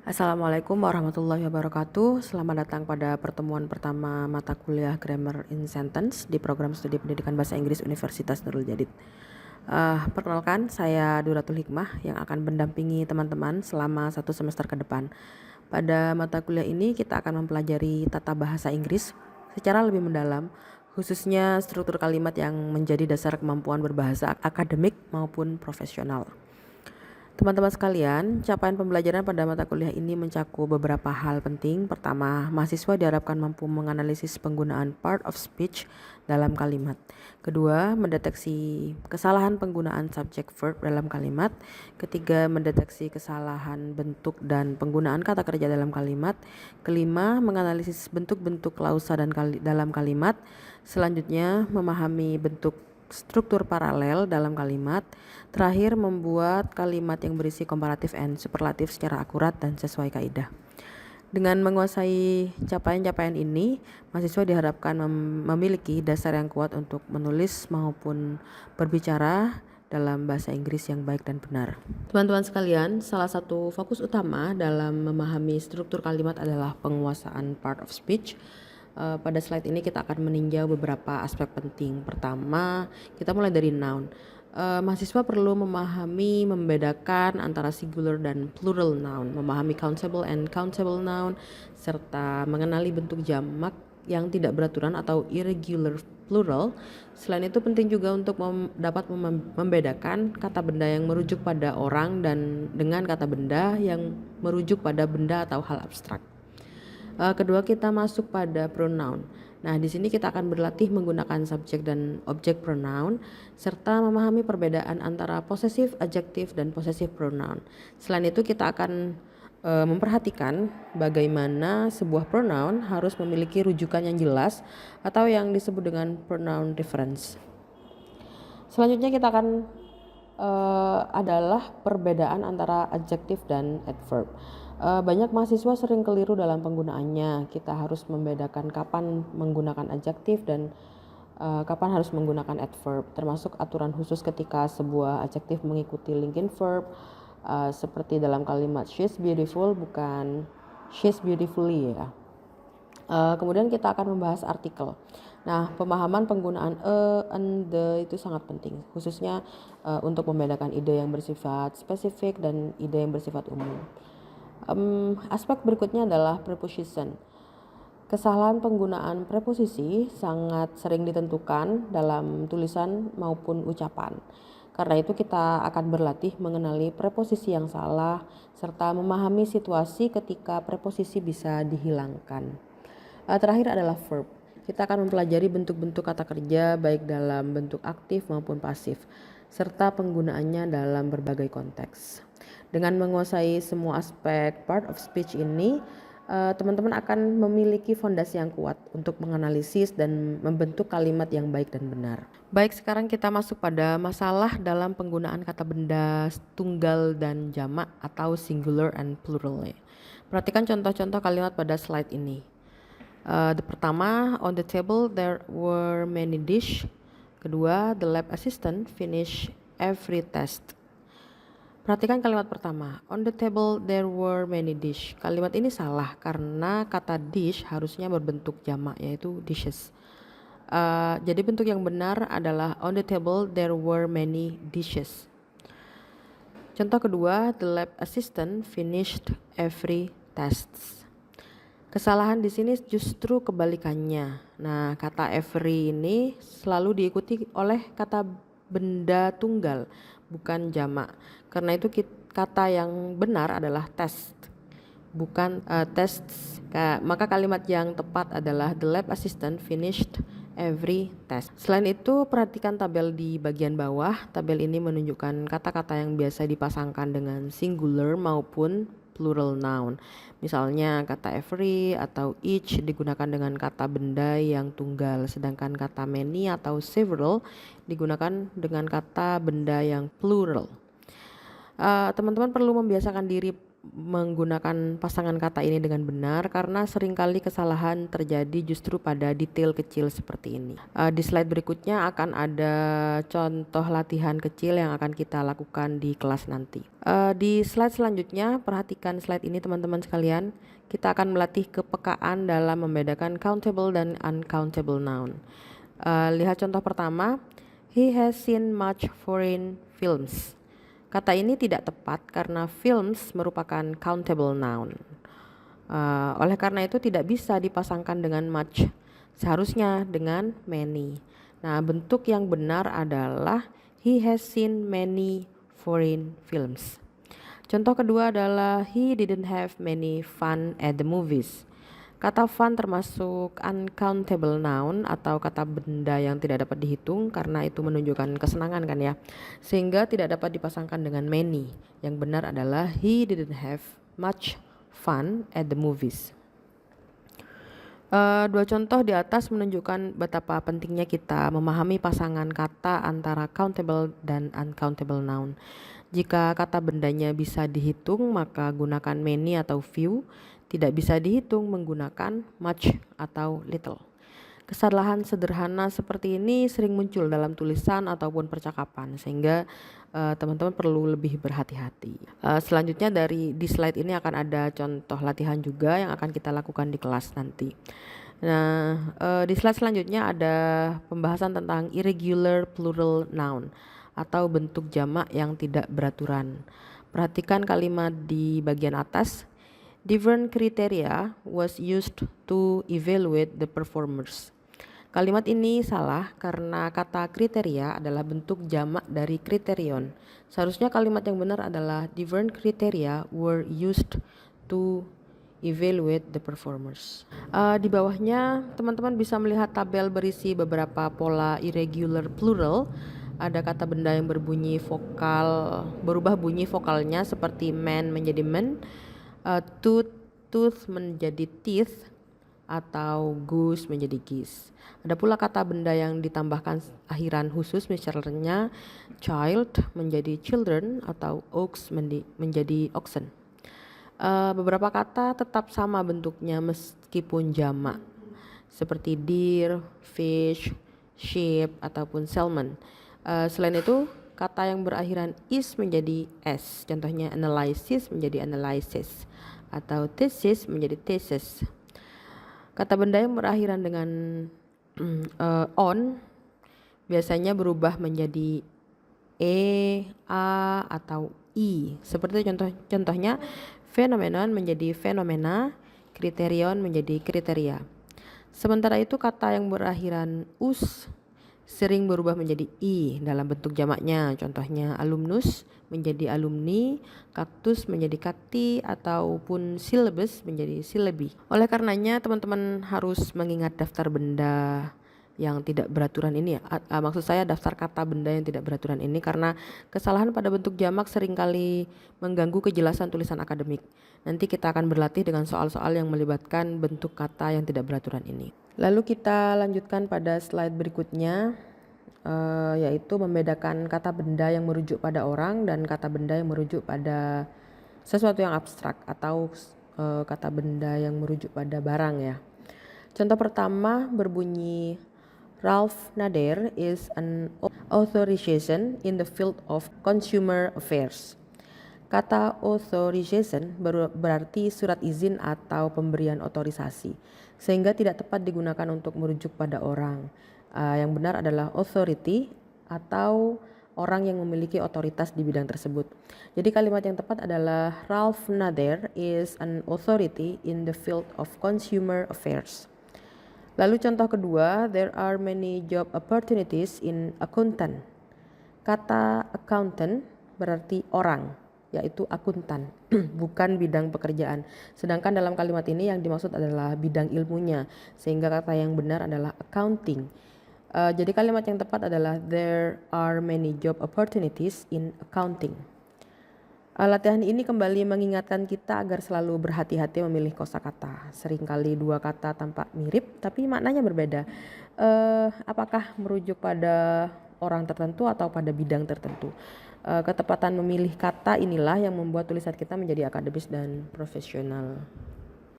Assalamualaikum warahmatullahi wabarakatuh. Selamat datang pada pertemuan pertama mata kuliah Grammar in Sentence di program studi pendidikan bahasa Inggris Universitas Nurul Jadid. Perkenalkan, saya Duratul Hikmah yang akan mendampingi teman-teman selama 1 semester ke depan. Pada mata kuliah ini kita akan mempelajari tata bahasa Inggris secara lebih mendalam, khususnya struktur kalimat yang menjadi dasar kemampuan berbahasa akademik maupun profesional. Teman-teman sekalian, capaian pembelajaran pada mata kuliah ini mencakup beberapa hal penting. Pertama, mahasiswa diharapkan mampu menganalisis penggunaan part of speech dalam kalimat. Kedua, mendeteksi kesalahan penggunaan subject verb dalam kalimat. Ketiga, mendeteksi kesalahan bentuk dan penggunaan kata kerja dalam kalimat. Kelima, menganalisis bentuk-bentuk klausa dalam kalimat. Selanjutnya, memahami bentuk struktur paralel dalam kalimat. Terakhir, membuat kalimat yang berisi komparatif and superlatif secara akurat dan sesuai kaidah. Dengan menguasai capaian-capaian ini, mahasiswa diharapkan memiliki dasar yang kuat untuk menulis maupun berbicara dalam bahasa Inggris yang baik dan benar. Teman-teman sekalian, salah satu fokus utama dalam memahami struktur kalimat adalah penguasaan part of speech. Pada slide ini kita akan meninjau beberapa aspek penting. Pertama, kita mulai dari noun. Mahasiswa perlu membedakan antara singular dan plural noun, memahami countable and countable noun, serta mengenali bentuk jamak yang tidak beraturan atau irregular plural. Selain itu penting juga untuk dapat membedakan kata benda yang merujuk pada orang dan dengan kata benda yang merujuk pada benda atau hal abstrak. Kedua, kita masuk pada pronoun. Nah, di sini kita akan berlatih menggunakan subjek dan objek pronoun serta memahami perbedaan antara possessive adjective dan possessive pronoun. Selain itu kita akan memperhatikan bagaimana sebuah pronoun harus memiliki rujukan yang jelas atau yang disebut dengan pronoun reference. Selanjutnya kita akan adalah perbedaan antara adjektif dan adverb. Banyak mahasiswa sering keliru dalam penggunaannya. Kita harus membedakan kapan menggunakan adjektif dan kapan harus menggunakan adverb, termasuk aturan khusus ketika sebuah adjektif mengikuti linking verb, seperti dalam kalimat she's beautiful bukan she's beautifully ya. Kemudian kita akan membahas artikel. Nah, pemahaman penggunaan and the itu sangat penting, khususnya untuk membedakan ide yang bersifat spesifik dan ide yang bersifat umum. Aspek berikutnya adalah preposition. Kesalahan penggunaan preposisi sangat sering ditentukan dalam tulisan maupun ucapan. Karena itu kita akan berlatih mengenali preposisi yang salah serta memahami situasi ketika preposisi bisa dihilangkan. Terakhir adalah verb. Kita akan mempelajari bentuk-bentuk kata kerja baik dalam bentuk aktif maupun pasif, serta penggunaannya dalam berbagai konteks. Dengan menguasai semua aspek part of speech ini, teman-teman akan memiliki fondasi yang kuat untuk menganalisis dan membentuk kalimat yang baik dan benar. Baik, sekarang kita masuk pada masalah dalam penggunaan kata benda tunggal dan jamak atau singular and plural. Perhatikan contoh-contoh kalimat pada slide ini. Pertama, on the table there were many dish. Kedua, the lab assistant finished every test. Perhatikan kalimat pertama, on the table there were many dish. Kalimat ini salah karena kata dish harusnya berbentuk jamak, yaitu dishes. Jadi bentuk yang benar adalah on the table there were many dishes. Contoh kedua, the lab assistant finished every test. Kesalahan di sini justru kebalikannya. Nah, kata every ini selalu diikuti oleh kata benda tunggal, bukan jamak. Karena itu kata yang benar adalah test, bukan tests. Maka kalimat yang tepat adalah the lab assistant finished every test. Selain itu, perhatikan tabel di bagian bawah. Tabel ini menunjukkan kata-kata yang biasa dipasangkan dengan singular maupun plural noun. Misalnya kata every atau each digunakan dengan kata benda yang tunggal, sedangkan kata many atau several digunakan dengan kata benda yang plural. Teman-teman perlu membiasakan diri menggunakan pasangan kata ini dengan benar karena seringkali kesalahan terjadi justru pada detail kecil seperti ini. Di slide berikutnya akan ada contoh latihan kecil yang akan kita lakukan di kelas nanti. Di slide selanjutnya, perhatikan slide ini teman-teman sekalian. Kita akan melatih kepekaan dalam membedakan countable dan uncountable noun. Lihat contoh pertama, he has seen much foreign films. Kata ini tidak tepat karena films merupakan countable noun. Oleh karena itu tidak bisa dipasangkan dengan much, seharusnya dengan many. Nah, bentuk yang benar adalah he has seen many foreign films. Contoh kedua adalah he didn't have many fun at the movies. Kata fun termasuk uncountable noun atau kata benda yang tidak dapat dihitung karena itu menunjukkan kesenangan kan ya. Sehingga tidak dapat dipasangkan dengan many. Yang benar adalah he didn't have much fun at the movies. Dua contoh di atas menunjukkan betapa pentingnya kita memahami pasangan kata antara countable dan uncountable noun. Jika kata bendanya bisa dihitung maka gunakan many atau few. Tidak bisa dihitung menggunakan much atau little. Kesalahan sederhana seperti ini sering muncul dalam tulisan ataupun percakapan sehingga teman-teman perlu lebih berhati-hati. Selanjutnya di slide ini akan ada contoh latihan juga yang akan kita lakukan di kelas nanti. Nah, di slide selanjutnya ada pembahasan tentang irregular plural noun atau bentuk jamak yang tidak beraturan. Perhatikan kalimat di bagian atas. Different criteria was used to evaluate the performers. Kalimat ini salah karena kata kriteria adalah bentuk jamak dari kriterion. Seharusnya kalimat yang benar adalah different criteria were used to evaluate the performers. Di bawahnya teman-teman bisa melihat tabel berisi beberapa pola irregular plural. Ada kata benda yang berubah bunyi vokalnya seperti man menjadi men. Tooth menjadi teeth atau goose menjadi geese. Ada pula kata benda yang ditambahkan akhiran khusus misalnya child menjadi children atau ox menjadi oxen. Beberapa kata tetap sama bentuknya meskipun jamak seperti deer, fish, sheep ataupun salmon. Selain itu kata yang berakhiran is menjadi s. Contohnya analysis menjadi analysis atau thesis menjadi thesis. Kata benda yang berakhiran dengan on biasanya berubah menjadi a atau i. Seperti contohnya phenomenon menjadi fenomena, kriterion menjadi kriteria. Sementara itu kata yang berakhiran us sering berubah menjadi i dalam bentuk jamaknya. Contohnya alumnus menjadi alumni, kaktus menjadi kakti, ataupun silabus menjadi silabi. Oleh karenanya teman-teman harus mengingat daftar benda yang tidak beraturan ini. Maksud saya daftar kata benda yang tidak beraturan ini karena kesalahan pada bentuk jamak seringkali mengganggu kejelasan tulisan akademik. Nanti kita akan berlatih dengan soal-soal yang melibatkan bentuk kata yang tidak beraturan ini. Lalu kita lanjutkan pada slide berikutnya, yaitu membedakan kata benda yang merujuk pada orang dan kata benda yang merujuk pada sesuatu yang abstrak atau kata benda yang merujuk pada barang ya. Contoh pertama berbunyi Ralph Nader is an authorization in the field of consumer affairs. Kata authorization berarti surat izin atau pemberian otorisasi, sehingga tidak tepat digunakan untuk merujuk pada orang. Yang benar adalah authority atau orang yang memiliki otoritas di bidang tersebut. Jadi kalimat yang tepat adalah Ralph Nader is an authority in the field of consumer affairs. Lalu contoh kedua, there are many job opportunities in accountant. Kata accountant berarti orang, yaitu akuntan, bukan bidang pekerjaan. Sedangkan dalam kalimat ini yang dimaksud adalah bidang ilmunya, sehingga kata yang benar adalah accounting. Jadi kalimat yang tepat adalah there are many job opportunities in accounting. Latihan ini kembali mengingatkan kita agar selalu berhati-hati memilih kosakata. Seringkali dua kata tampak mirip tapi maknanya berbeda. Apakah merujuk pada orang tertentu atau pada bidang tertentu? Ketepatan memilih kata inilah yang membuat tulisan kita menjadi akademis dan profesional.